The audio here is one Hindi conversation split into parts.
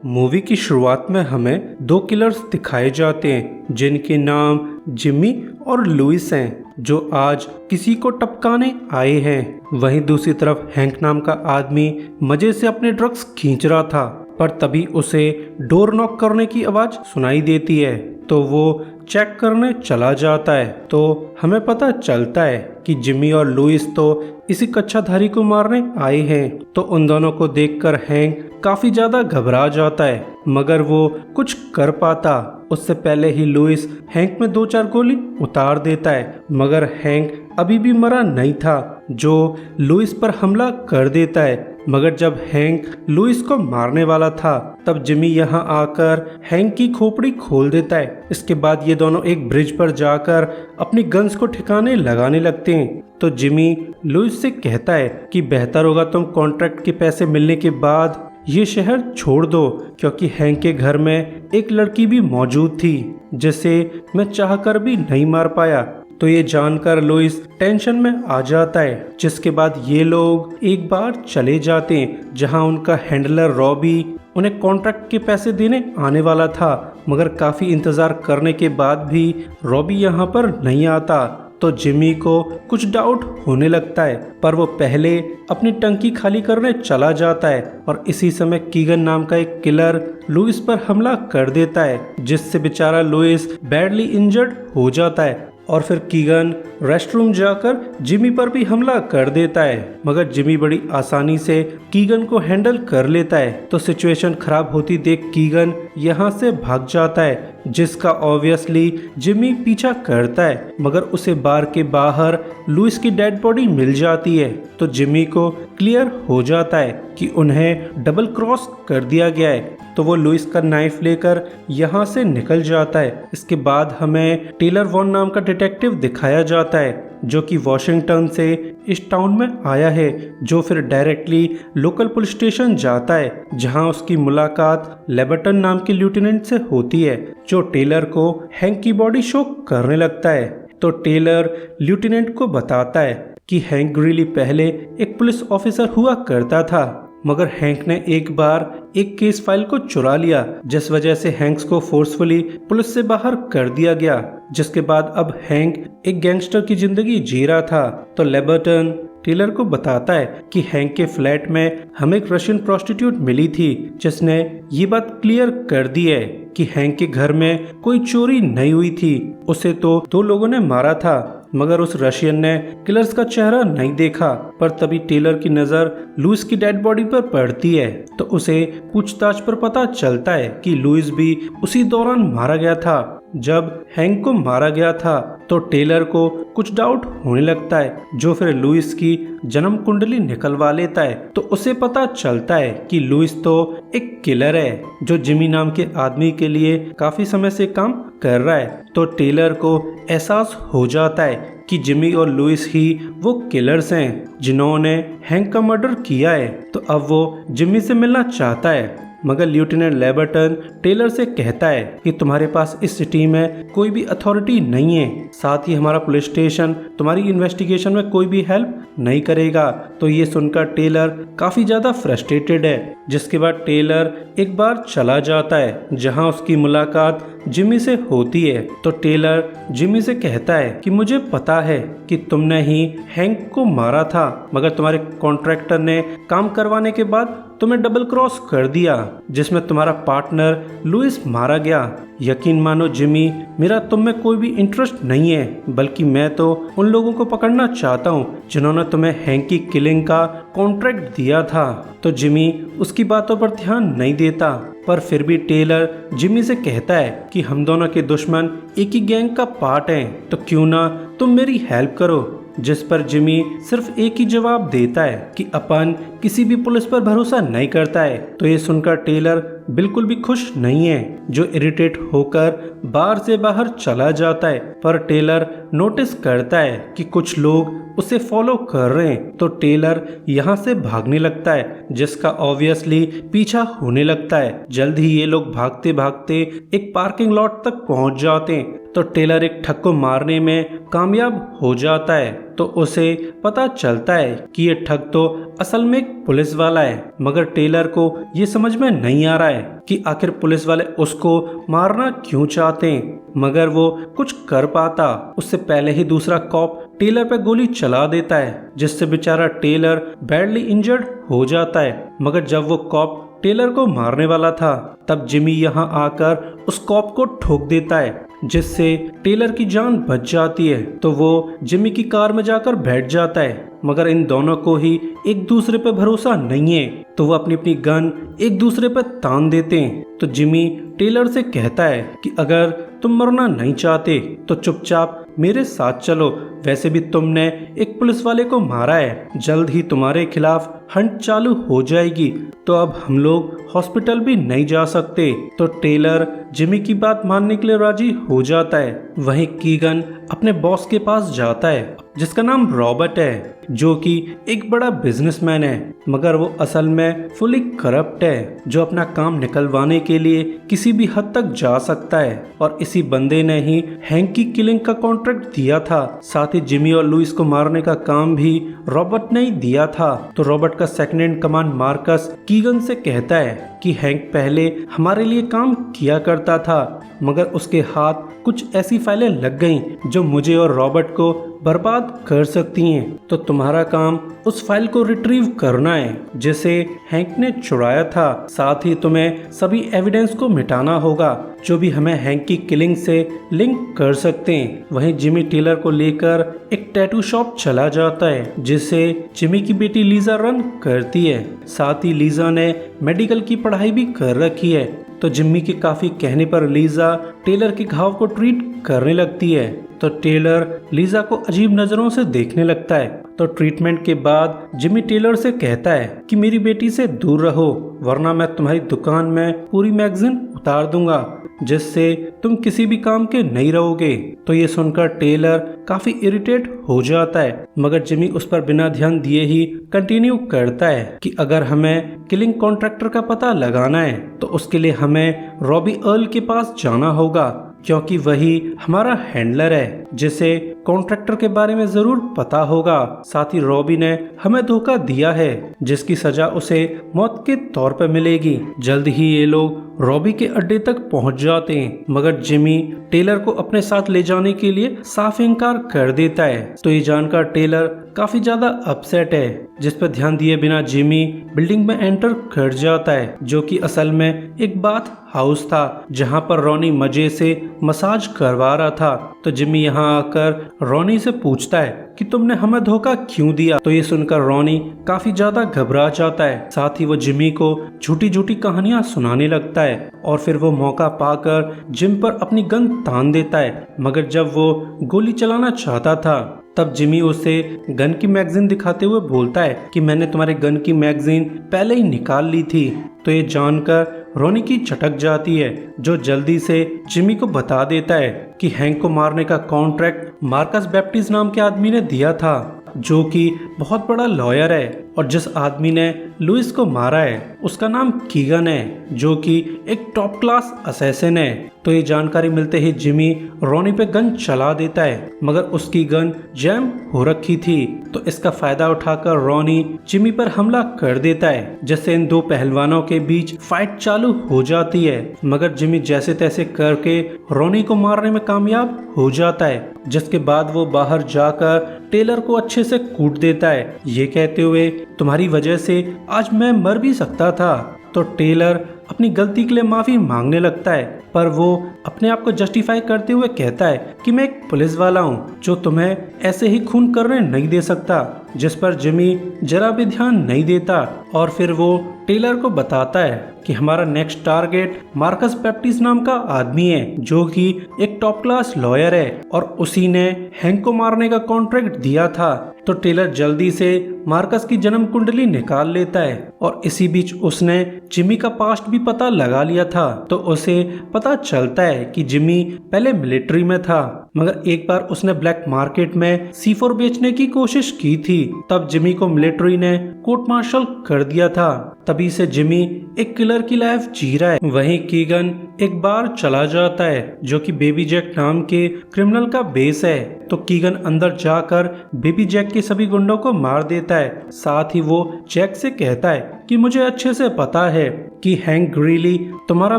मूवी की शुरुआत में हमें दो किलर्स दिखाए जाते हैं जिनके नाम जिमी और लुइस हैं, जो आज किसी को टपकाने आए हैं। वहीं दूसरी तरफ हैंक नाम का आदमी मजे से अपने ड्रग्स खींच रहा था, पर तभी उसे डोर नॉक करने की आवाज सुनाई देती है तो वो चेक करने चला जाता है। तो हमें पता चलता है कि जिमी और लुइस तो इसी कच्छाधारी को मारने आए हैं। तो उन दोनों को देखकर हैंक काफी ज्यादा घबरा जाता है, मगर वो कुछ कर पाता उससे पहले ही लुइस हैंक में 2-4 गोली उतार देता है, मगर हैंक अभी भी मरा नहीं था, जो लुइस पर हमला कर देता है। मगर जब हैंक लुइस को मारने वाला था तब जिमी यहाँ आकर हैंक की खोपड़ी खोल देता है। इसके बाद ये दोनों एक ब्रिज पर जाकर अपनी गन्स को ठिकाने लगाने लगते हैं। तो जिमी लुइस से कहता है कि बेहतर होगा तुम कॉन्ट्रैक्ट के पैसे मिलने के बाद ये शहर छोड़ दो, क्योंकि हैंक के घर में एक लड़की भी मौजूद थी जिसे मैं चाहकर भी नहीं मार पाया। तो ये जानकर लुइस टेंशन में आ जाता है, जिसके बाद ये लोग एक बार चले जाते हैं जहां उनका हैंडलर रॉबी उन्हें कॉन्ट्रैक्ट के पैसे देने आने वाला था, मगर काफी इंतजार करने के बाद भी रॉबी यहाँ पर नहीं आता। तो जिमी को कुछ डाउट होने लगता है, पर वो पहले अपनी टंकी खाली करने चला जाता है और इसी समय कीगन नाम का एक किलर लुइस पर हमला कर देता है, जिससे बेचारा लुइस बैडली इंजर्ड हो जाता है। और फिर कीगन रेस्टरूम जाकर जिमी पर भी हमला कर देता है, मगर जिमी बड़ी आसानी से कीगन को हैंडल कर लेता है। तो सिचुएशन खराब होती देख कीगन यहाँ से भाग जाता है, जिसका ऑब्वियसली जिमी पीछा करता है, मगर उसे बार के बाहर लुइस की डेड बॉडी मिल जाती है। तो जिमी को क्लियर हो जाता है कि उन्हें डबल क्रॉस कर दिया गया है। तो वो लुइस का नाइफ लेकर यहाँ से निकल जाता है। इसके बाद हमें टेलर वॉन नाम का डिटेक्टिव दिखाया जाता है, जो कि वॉशिंगटन से इस टाउन में आया है, जो फिर डायरेक्टली लोकल पुलिस स्टेशन जाता है, जहां उसकी मुलाकात लेबर्टन नाम के लेफ्टिनेंट से होती है, जो टेलर को हैंक की बॉडी शो करने लगता है। तो टेलर लेफ्टिनेंट को बताता है कि हैंक ग्रीली पहले एक पुलिस ऑफिसर हुआ करता था, मगर हैंक ने एक बार एक केस फाइल को चुरा लिया, जिस वजह से हैंक्स को फोर्सफुली पुलिस से बाहर कर दिया गया, जिसके बाद अब हैंक एक गैंगस्टर की जिंदगी जी रहा था। तो लेबर्टन टेलर को बताता है कि हैंक के फ्लैट में हमें एक रशियन प्रोस्टिट्यूट मिली थी, जिसने ये बात क्लियर कर दी है कि हैंक के घर में कोई चोरी नहीं हुई थी, उसे तो 2 लोगों ने मारा था, मगर उस रशियन ने किलर्स का चेहरा नहीं देखा। पर तभी टेलर की नजर लुइस की डेड बॉडी पर पड़ती है, तो उसे पूछताछ पर पता चलता है कि लुइस भी उसी दौरान मारा गया था जब हैंक को मारा गया था। तो टेलर को कुछ डाउट होने लगता है, जो फिर लुइस की जन्म कुंडली निकलवा लेता है। तो उसे पता चलता है कि लुइस तो एक किलर है, जो जिमी नाम के आदमी के लिए काफी समय से काम कर रहा है। तो टेलर को एहसास हो जाता है कि जिमी और लुइस ही वो किलर्स हैं जिन्होंने हैंक का मर्डर किया है। तो अब वो जिमी से मिलना चाहता है, मगर लेफ्टिनेंट लेबर्टन टेलर से कहता है कि तुम्हारे पास इस सिटी में कोई भी अथॉरिटी नहीं है, साथ ही हमारा पुलिस स्टेशन तुम्हारी इन्वेस्टिगेशन में कोई भी हेल्प नहीं करेगा। तो ये सुनकर टेलर काफी ज्यादा फ्रस्ट्रेटेड है, जिसके बाद टेलर एक बार चला जाता है जहां उसकी मुलाकात जिमी से होती है। तो टेलर जिमी से कहता है कि मुझे पता है कि तुमने ही हैंक को मारा था, मगर तुम्हारे कॉन्ट्रैक्टर ने काम करवाने के बाद तुम्हें डबल क्रॉस कर दिया, जिसमें तुम्हारा पार्टनर लुइस मारा गया। यकीन मानो जिमी, मेरा तुम में कोई भी इंटरेस्ट नहीं है, बल्कि मैं तो उन लोगों को पकड़ना चाहता हूँ जिन्होंने तुम्हें हैंक की किलिंग का कॉन्ट्रैक्ट दिया था। तो जिमी उसकी बातों पर ध्यान नहीं देता, पर फिर भी टेलर जिमी से कहता है कि हम दोनों के दुश्मन एक ही गैंग का पार्ट हैं, तो क्यों ना तुम मेरी हेल्प करो। जिस पर जिमी सिर्फ एक ही जवाब देता है कि अपन किसी भी पुलिस पर भरोसा नहीं करता है। तो ये सुनकर टेलर बिल्कुल भी खुश नहीं है, जो इरिटेट होकर बार से बाहर चला जाता है। पर टेलर नोटिस करता है कि कुछ लोग उसे फॉलो कर रहे हैं, तो टेलर यहाँ से भागने लगता है, जिसका ऑब्वियसली पीछा होने लगता है। जल्द ही ये लोग भागते भागते एक पार्किंग लॉट तक पहुँच जाते हैं। तो टेलर एक ठग को मारने में कामयाब हो जाता है। तो उसे पता चलता है कि ये ठग तो असल में एक पुलिस वाला है। मगर टेलर को ये समझ में नहीं आ रहा है कि आखिर पुलिस वाले उसको मारना क्यों चाहते हैं। मगर वो कुछ कर पाता उससे पहले ही दूसरा कॉप टेलर पे गोली चला देता है, जिससे बेचारा टेलर बैडली इंजर्ड हो जाता है। मगर जब वो कॉप टेलर को मारने वाला था तब जिमी यहाँ आकर उस कॉप को ठोक देता है, जिससे टेलर की जान बच जाती है। तो वो जिमी की कार में जाकर बैठ जाता है। मगर इन दोनों को ही एक दूसरे पे भरोसा नहीं है, तो वो अपनी अपनी गन एक दूसरे पे तान देते हैं। तो जिमी टेलर से कहता है कि अगर तुम मरना नहीं चाहते तो चुपचाप मेरे साथ चलो। वैसे भी तुमने एक पुलिस वाले को मारा है, जल्द ही तुम्हारे खिलाफ हंट चालू हो जाएगी, तो अब हम लोग हॉस्पिटल भी नहीं जा सकते। तो टेलर जिमी की बात मानने के लिए राजी हो जाता है। वहीं कीगन अपने बॉस के पास जाता है जिसका नाम रॉबर्ट है, जो कि एक बड़ा बिजनेसमैन है। मगर वो असल में फुली करप्ट है, जो अपना काम निकलवाने के लिए किसी भी हद तक जा सकता है। और इसी बंदे ने ही हैंक की किलिंग का कॉन्ट्रैक्ट दिया था। साथ ही जिमी और लुइस को मारने का काम भी रॉबर्ट ने ही दिया था। तो रॉबर्ट का second in command Marcus Keegan से कहता है कि हैंक पहले हमारे लिए काम किया करता था, मगर उसके हाथ कुछ ऐसी फाइलें लग गईं जो मुझे और रॉबर्ट को बर्बाद कर सकती हैं। तो तुम्हारा काम उस फाइल को रिट्रीव करना है जिसे हैंक ने चुराया था। साथ ही तुम्हें सभी एविडेंस को मिटाना होगा जो भी हमें हैंक की किलिंग से लिंक कर सकते हैं। वहीं जिमी टेलर को लेकर एक टैटू शॉप चला जाता है जिसे जिमी की बेटी लीजा रन करती है। साथ ही लीजा ने मेडिकल की पढ़ाई भी कर रखी है। तो जिम्मी के काफी कहने पर लीजा टेलर के घाव को ट्रीट करने लगती है। तो टेलर लीजा को अजीब नजरों से देखने लगता है। तो ट्रीटमेंट के बाद जिमी टेलर से कहता है कि मेरी बेटी से दूर रहो, वरना मैं तुम्हारी दुकान में पूरी मैगजीन उतार दूंगा, जिससे तुम किसी भी काम के नहीं रहोगे। तो ये सुनकर टेलर काफी इरिटेट हो जाता है, मगर जिमी उस पर बिना ध्यान दिए ही कंटिन्यू करता है कि अगर हमें किलिंग कॉन्ट्रैक्टर का पता लगाना है तो उसके लिए हमें रॉबी अर्ल के पास जाना होगा, क्योंकि वही हमारा हैंडलर है जिसे कॉन्ट्रैक्टर के बारे में जरूर पता होगा। साथ ही रॉबी ने हमें धोखा दिया है जिसकी सजा उसे मौत के तौर पर मिलेगी। जल्द ही ये लोग रॉबी के अड्डे तक पहुंच जाते हैं, मगर जिमी टेलर को अपने साथ ले जाने के लिए साफ इनकार कर देता है। तो ये जानकर टेलर काफी ज्यादा अपसेट है, जिस पर ध्यान दिए बिना जिमी बिल्डिंग में एंटर कर जाता है, जो कि असल में एक बाथ हाउस था जहां पर रॉनी मजे से मसाज करवा रहा था। तो जिमी यहाँ आकर रॉनी से पूछता है कि तुमने हमें धोखा क्यों दिया। तो ये सुनकर रॉनी काफी ज्यादा घबरा जाता है। साथ ही वो जिमी को झूठी झूठी कहानियां सुनाने लगता है और फिर वो मौका पाकर जिम पर अपनी गन तान देता है। मगर जब वो गोली चलाना चाहता था तब जिमी उसे गन की मैगजीन दिखाते हुए बोलता है कि मैंने तुम्हारे गन की मैगजीन पहले ही निकाल ली थी। तो ये जानकर रॉनी की चटक जाती है, जो जल्दी से जिमी को बता देता है कि हैंक को मारने का कॉन्ट्रैक्ट मार्कस बैप्टिस्ट नाम के आदमी ने दिया था, जो कि बहुत बड़ा लॉयर है। और जिस आदमी ने लुइस को मारा है उसका नाम कीगन है, जो कि एक टॉप क्लास असैसिन है। तो ये जानकारी मिलते ही जिमी रॉनी पे गन चला देता है, मगर उसकी गन जैम हो रखी थी। तो इसका फायदा उठाकर रॉनी जिमी पर हमला कर देता है, जिससे इन दो पहलवानों के बीच फाइट चालू हो जाती है। मगर जिमी जैसे तैसे करके रॉनी को मारने में कामयाब हो जाता है, जिसके बाद वो बाहर जाकर टेलर को अच्छे से कूट देता है, ये कहते हुए तुम्हारी वजह से आज मैं मर भी सकता था। तो टेलर अपनी गलती के लिए माफी मांगने लगता है, पर वो अपने आप को जस्टिफाई करते हुए कहता है कि मैं एक पुलिस वाला हूँ जो तुम्हें ऐसे ही खून करने नहीं दे सकता, जिस पर जिमी जरा भी ध्यान नहीं देता। और फिर वो टेलर को बताता है कि हमारा नेक्स्ट टारगेट मार्कस बैप्टिस्ट नाम का आदमी है, जो कि एक टॉप क्लास लॉयर है और उसी ने हैंक को मारने का कॉन्ट्रैक्ट दिया था। तो टेलर जल्दी से मार्कस की जन्म कुंडली निकाल लेता है और इसी बीच उसने जिमी का पास्ट भी पता लगा लिया था। तो उसे पता चलता है कि जिमी पहले मिलिट्री में था, मगर एक बार उसने ब्लैक मार्केट में C4 बेचने की कोशिश की थी। तब जिमी को मिलिट्री ने कोर्ट मार्शल कर दिया था। तभी से जिमी एक किलर की लाइफ जी रहा है। वहीं कीगन एक बार चला जाता है जो कि बेबी जैक नाम के क्रिमिनल का बेस है। तो कीगन अंदर जाकर बेबी जैक के सभी गुंडों को मार देता है। साथ ही वो जैक से कहता है कि मुझे अच्छे से पता है कि हैंक ग्रीली तुम्हारा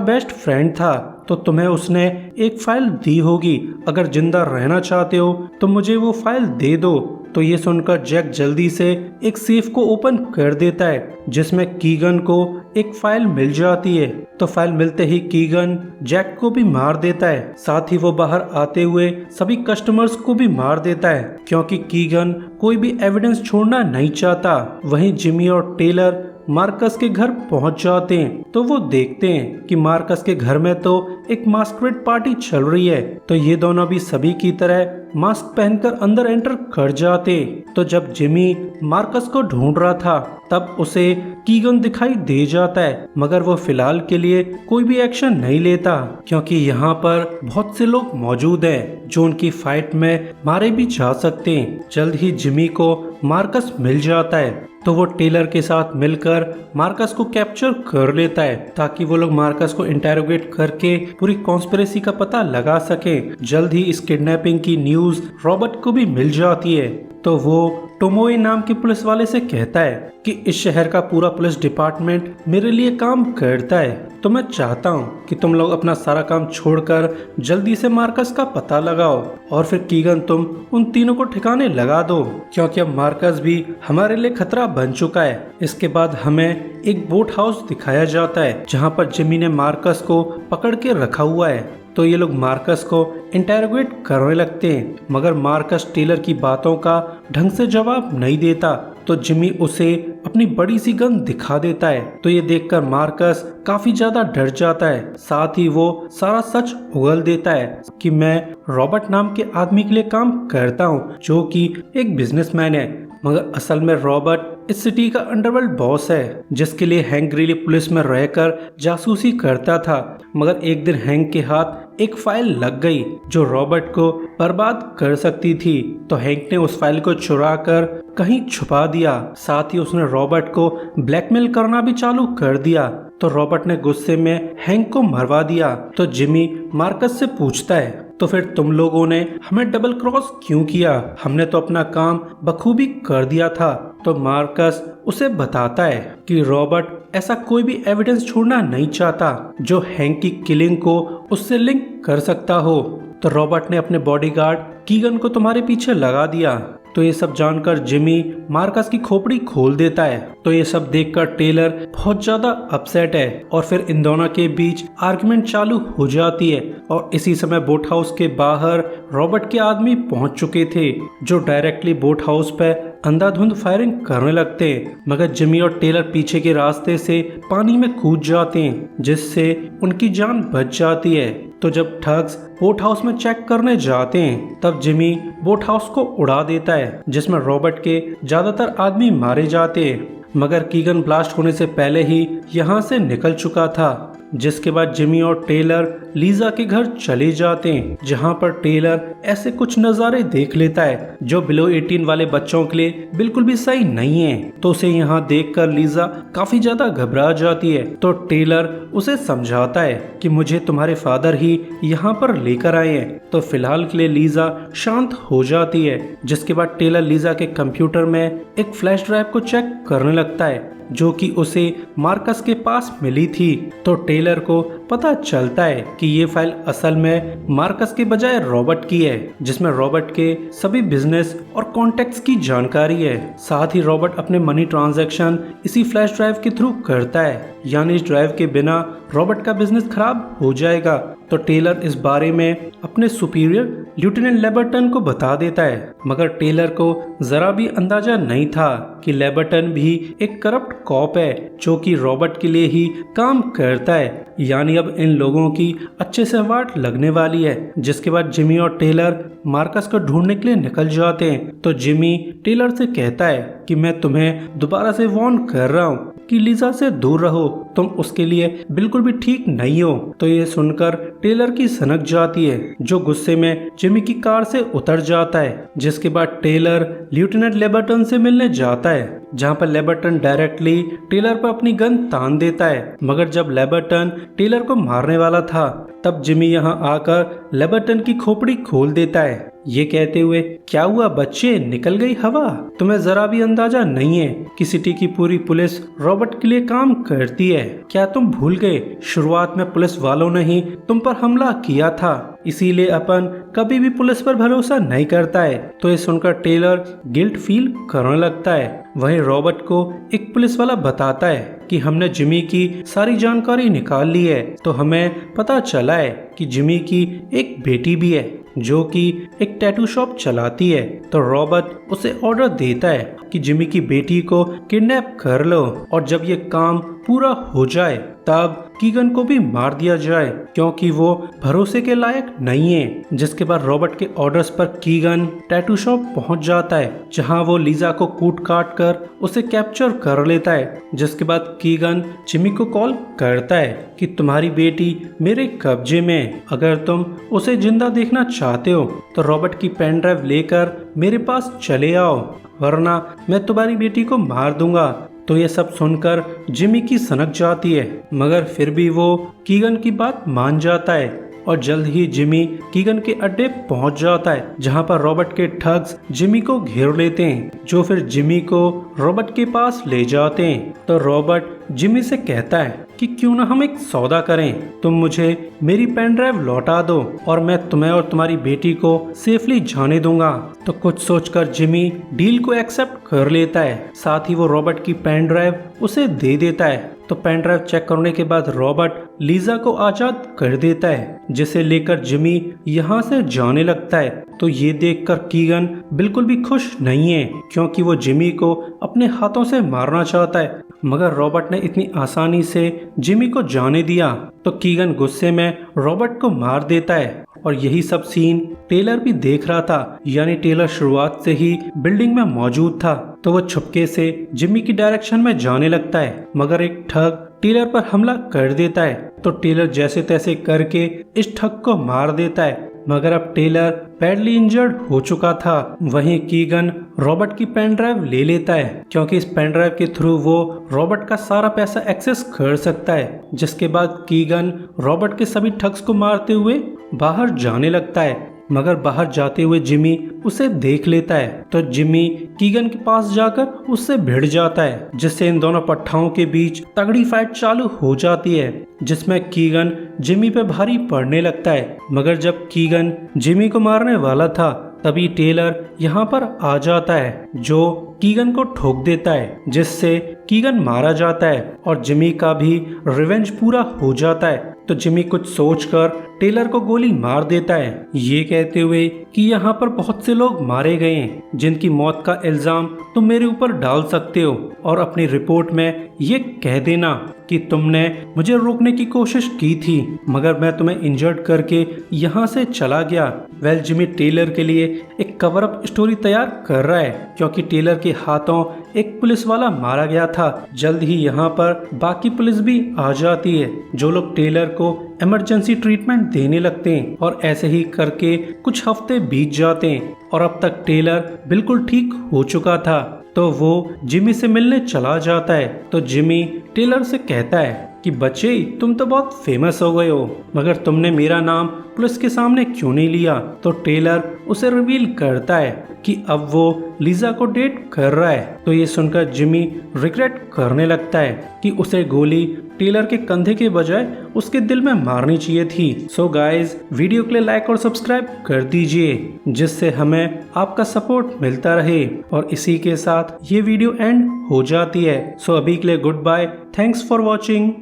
बेस्ट फ्रेंड था, तो तुम्हें उसने एक फाइल दी होगी। अगर जिंदा रहना चाहते हो तो मुझे वो फाइल दे दो। तो ये सुनकर जैक जल्दी से एक सेफ को ओपन कर देता है जिसमें कीगन को एक फाइल मिल जाती है। तो फाइल मिलते ही कीगन जैक को भी मार देता है। साथ ही वो बाहर आते हुए सभी कस्टमर्स को भी मार देता है क्योंकि कीगन कोई भी एविडेंस छोड़ना नहीं चाहता। वहीं जिमी और टेलर मार्कस के घर पहुंच जाते हैं तो वो देखते हैं कि मार्कस के घर में तो एक मास्करेड पार्टी चल रही है। तो ये दोनों भी सभी की तरह मास्क पहनकर अंदर एंटर कर जाते। तो जब जिमी मार्कस को ढूंढ रहा था तब उसे कीगन दिखाई दे जाता है, मगर वो फिलहाल के लिए कोई भी एक्शन नहीं लेता क्योंकि यहाँ पर बहुत से लोग मौजूद हैं जो उनकी फाइट में मारे भी जा सकते हैं। जल्द ही जिमी को मार्कस मिल जाता है तो वो टेलर के साथ मिलकर मार्कस को कैप्चर कर लेता है ताकि वो लोग मार्कस को इंटेरोगेट करके पूरी कॉन्स्पिरेसी का पता लगा सके। जल्द ही इस किडनैपिंग की न्यूज रॉबर्ट को भी मिल जाती है तो वो टोमोए नाम के पुलिस वाले से कहता है कि इस शहर का पूरा पुलिस डिपार्टमेंट मेरे लिए काम करता है, तो मैं चाहता हूँ कि तुम लोग अपना सारा काम छोड़कर जल्दी से मार्कस का पता लगाओ और फिर कीगन तुम उन तीनों को ठिकाने लगा दो क्योंकि अब मार्कस भी हमारे लिए खतरा बन चुका है। इसके बाद हमें एक बोट हाउस दिखाया जाता है जहाँ पर जिमी ने मार्कस को पकड़ के रखा हुआ है। तो ये लोग मार्कस को इंटेरोगेट करने लगते हैं मगर मार्कस टेलर की बातों का ढंग से जवाब नहीं देता। तो जिमी उसे अपनी बड़ी सी गन दिखा देता है। तो ये देखकर मार्कस काफी ज्यादा डर जाता है। साथ ही वो सारा सच उगल देता है कि मैं रॉबर्ट नाम के आदमी के लिए काम करता हूँ जो कि एक बिजनेसमैन है, मगर असल में रॉबर्ट इस सिटी का अंडरवर्ल्ड बॉस है जिसके लिए हैंक ग्रीली पुलिस में रहकर जासूसी करता था। मगर एक दिन हैंक के हाथ एक फाइल लग गई जो रॉबर्ट को बर्बाद कर सकती थी। तो हैंक ने उस फाइल को चुरा कर कहीं छुपा दिया। साथ ही उसने रॉबर्ट को ब्लैकमेल करना भी चालू कर दिया। तो रॉबर्ट ने गुस्से में हैंक को मरवा दिया। तो जिमी मार्कस से पूछता है तो फिर तुम लोगों ने हमें डबल क्रॉस क्यों किया? हमने तो अपना काम बखूबी कर दिया था। तो मार्कस उसे बताता है कि रॉबर्ट ऐसा कोई भी एविडेंस छोड़ना नहीं चाहता जो हैंक की किलिंग को उससे लिंक कर सकता हो। तो रॉबर्ट ने अपने बॉडीगार्ड कीगन को तुम्हारे पीछे लगा दिया। तो ये सब जानकर जिमी मार्कस की खोपड़ी खोल देता है। तो ये सब देखकर टेलर बहुत ज्यादा अपसेट है और फिर इन दोनों के बीच आर्गुमेंट चालू हो जाती है। और इसी समय बोट हाउस के बाहर रॉबर्ट के आदमी पहुंच चुके थे जो डायरेक्टली बोट हाउस पे अंधाधुंध फायरिंग करने लगते हैं। मगर जिमी और टेलर पीछे के रास्ते से पानी में कूद जाते हैं जिससे उनकी जान बच जाती है। तो जब ठग्स बोट हाउस में चेक करने जाते हैं तब जिमी बोट हाउस को उड़ा देता है जिसमें रॉबर्ट के ज्यादातर आदमी मारे जाते हैं। मगर कीगन ब्लास्ट होने से पहले ही यहाँ से निकल चुका था। जिसके बाद जिमी और टेलर लीजा के घर चले जाते हैं जहाँ पर टेलर ऐसे कुछ नज़ारे देख लेता है जो बिलो 18 वाले बच्चों के लिए बिल्कुल भी सही नहीं है। तो उसे यहाँ देखकर लीजा काफी ज्यादा घबरा जाती है। तो टेलर उसे समझाता है कि मुझे तुम्हारे फादर ही यहाँ पर लेकर आए हैं। तो फिलहाल के लिए लीजा शांत हो जाती है। जिसके बाद टेलर लीजा के कंप्यूटर में एक फ्लैश ड्राइव को चेक करने लगता है जो कि उसे मार्कस के पास मिली थी। तो टेलर को पता चलता है कि ये फाइल असल में मार्कस के बजाय रॉबर्ट की है जिसमें रॉबर्ट के सभी बिजनेस और कॉन्टेक्ट्स की जानकारी है। साथ ही रॉबर्ट अपने मनी ट्रांजैक्शन इसी फ्लैश ड्राइव के थ्रू करता है, यानी इस ड्राइव के बिना रॉबर्ट का बिजनेस खराब हो जाएगा। तो टेलर इस बारे में अपने सुपीरियर लेफ्टिनेंट लेबर्टन को बता देता है, मगर टेलर को जरा भी अंदाजा नहीं था कि लेबर्टन भी एक करप्ट कॉप है जो कि रॉबर्ट के लिए ही काम करता है। यानी अब इन लोगों की अच्छे से वाट लगने वाली है। जिसके बाद जिमी और टेलर मार्कस को ढूंढने के लिए निकल जाते हैं। तो जिमी टेलर से कहता है कि मैं तुम्हें दोबारा से वार्न कर रहा हूँ कि लिजा से दूर रहो, तुम उसके लिए बिल्कुल भी ठीक नहीं हो। तो ये सुनकर टेलर की सनक जाती है, जो गुस्से में जिमी की कार से उतर जाता है। जिसके बाद टेलर लेफ्टिनेंट लेबर्टन से मिलने जाता है, जहाँ पर लेबर्टन डायरेक्टली टेलर पर अपनी गन तान देता है। मगर जब लेबर्टन टेलर को मारने वाला था, तब जिमी यहाँ आकर लेबर्टन की खोपड़ी खोल देता है, ये कहते हुए, क्या हुआ बच्चे, निकल गई हवा? तुम्हें जरा भी अंदाजा नहीं है कि सिटी की पूरी पुलिस रॉबर्ट के लिए काम करती है। क्या तुम भूल गए, शुरुआत में पुलिस वालों ने ही तुम पर हमला किया था, इसीलिए अपन कभी भी पुलिस पर भरोसा नहीं करता है। तो ये सुनकर टेलर गिल्ट फील करने लगता है। वहीं रॉबर्ट को एक पुलिस वाला बताता है कि हमने जिमी की सारी जानकारी निकाल ली है, तो हमें पता चला है कि जिमी की एक बेटी भी है जो कि एक टैटू शॉप चलाती है। तो रॉबर्ट उसे ऑर्डर देता है कि जिमी की बेटी को किडनैप कर लो, और जब ये काम पूरा हो जाए तब कीगन को भी मार दिया जाए, क्योंकि वो भरोसे के लायक नहीं है। जिसके बाद रॉबर्ट के ऑर्डर्स पर कीगन टैटू शॉप पहुंच जाता है, जहां वो लिजा को कूट काट कर उसे कैप्चर कर लेता है। जिसके बाद कीगन जिमी को कॉल करता है कि तुम्हारी बेटी मेरे कब्जे में, अगर तुम उसे जिंदा देखना चाहते हो तो रॉबर्ट की पेन ड्राइव लेकर मेरे पास चले आओ, वरना मैं तुम्हारी बेटी को मार दूंगा। तो ये सब सुनकर जिमी की सनक जाती है, मगर फिर भी वो कीगन की बात मान जाता है। और जल्द ही जिमी कीगन के अड्डे पहुंच जाता है, जहां पर रॉबर्ट के ठग्स जिमी को घेर लेते हैं, जो फिर जिमी को रॉबर्ट के पास ले जाते हैं। तो रॉबर्ट जिमी से कहता है कि क्यों ना हम एक सौदा करें, तुम मुझे मेरी पेन ड्राइव लौटा दो और मैं तुम्हें और तुम्हारी बेटी को सेफली जाने दूंगा। तो कुछ सोचकर जिमी डील को एक्सेप्ट कर लेता है, साथ ही वो रॉबर्ट की पेन ड्राइव उसे दे देता है। तो पेन ड्राइव चेक करने के बाद रॉबर्ट लीजा को आजाद कर देता है, जिसे लेकर जिमी यहाँ से जाने लगता है। तो ये देखकर कीगन बिल्कुल भी खुश नहीं है, क्योंकि वो जिमी को अपने हाथों से मारना चाहता है, मगर रॉबर्ट ने इतनी आसानी से जिमी को जाने दिया। तो कीगन गुस्से में रॉबर्ट को मार देता है। और यही सब सीन टेलर भी देख रहा था, यानी टेलर शुरुआत से ही बिल्डिंग में मौजूद था। तो वो छुपके से जिमी की डायरेक्शन में जाने लगता है, मगर एक ठग टेलर पर हमला कर देता है। तो टेलर जैसे तैसे करके इस ठग को मार देता है, मगर अब टेलर बैडली इंजर्ड हो चुका था। वहीं कीगन रॉबर्ट की पेन ड्राइव ले लेता है, क्योंकि इस पेन ड्राइव के थ्रू वो रॉबर्ट का सारा पैसा एक्सेस कर सकता है। जिसके बाद कीगन रॉबर्ट के सभी ठग्स को मारते हुए बाहर जाने लगता है, मगर बाहर जाते हुए जिमी उसे देख लेता है। तो जिमी कीगन के पास जाकर उससे भिड़ जाता है, जिससे इन दोनों पट्टाओं के बीच तगड़ी फाइट चालू हो जाती है, जिसमें कीगन जिमी पे भारी पड़ने लगता है। मगर जब कीगन जिमी को मारने वाला था, तभी टेलर यहाँ पर आ जाता है, जो कीगन को ठोक देता है, जिससे कीगन मारा जाता है और जिमी का भी रिवेंज पूरा हो जाता है। तो जिमी कुछ सोचकर टेलर को गोली मार देता है, ये कहते हुए कि यहाँ पर बहुत से लोग मारे गए हैं, जिनकी मौत का इल्जाम तुम मेरे ऊपर डाल सकते हो, और अपनी रिपोर्ट में ये कह देना कि तुमने मुझे रोकने की कोशिश की थी, मगर मैं तुम्हें इंजर्ड करके यहाँ से चला गया। वेल, जिमी टेलर के लिए एक कवर अप स्टोरी तैयार कर रहा है, क्योंकि टेलर के हाथों एक पुलिस वाला मारा गया था। जल्द ही यहाँ पर बाकी पुलिस भी आ जाती है, जो लोग टेलर को इमरजेंसी ट्रीटमेंट देने लगते हैं, और ऐसे ही करके कुछ हफ्ते बीत जाते हैं, और अब तक टेलर बिल्कुल ठीक हो चुका था। तो वो जिमी से मिलने चला जाता है। तो जिमी टेलर से कहता है कि बच्चे, तुम तो बहुत फेमस हो गए हो, मगर तुमने मेरा नाम पुलिस के सामने क्यों नहीं लिया? तो टेलर उसे रिवील करता है कि अब वो लिजा को डेट कर रहा है। तो ये सुनकर जिमी रिग्रेट करने लगता है कि उसे गोली टेलर के कंधे के बजाय उसके दिल में मारनी चाहिए थी। सो गाइज, वीडियो के लिए लाइक और सब्सक्राइब कर दीजिए, जिससे हमें आपका सपोर्ट मिलता रहे। और इसी के साथ ये वीडियो एंड हो जाती है। सो अभी के लिए goodbye, thanks for watching.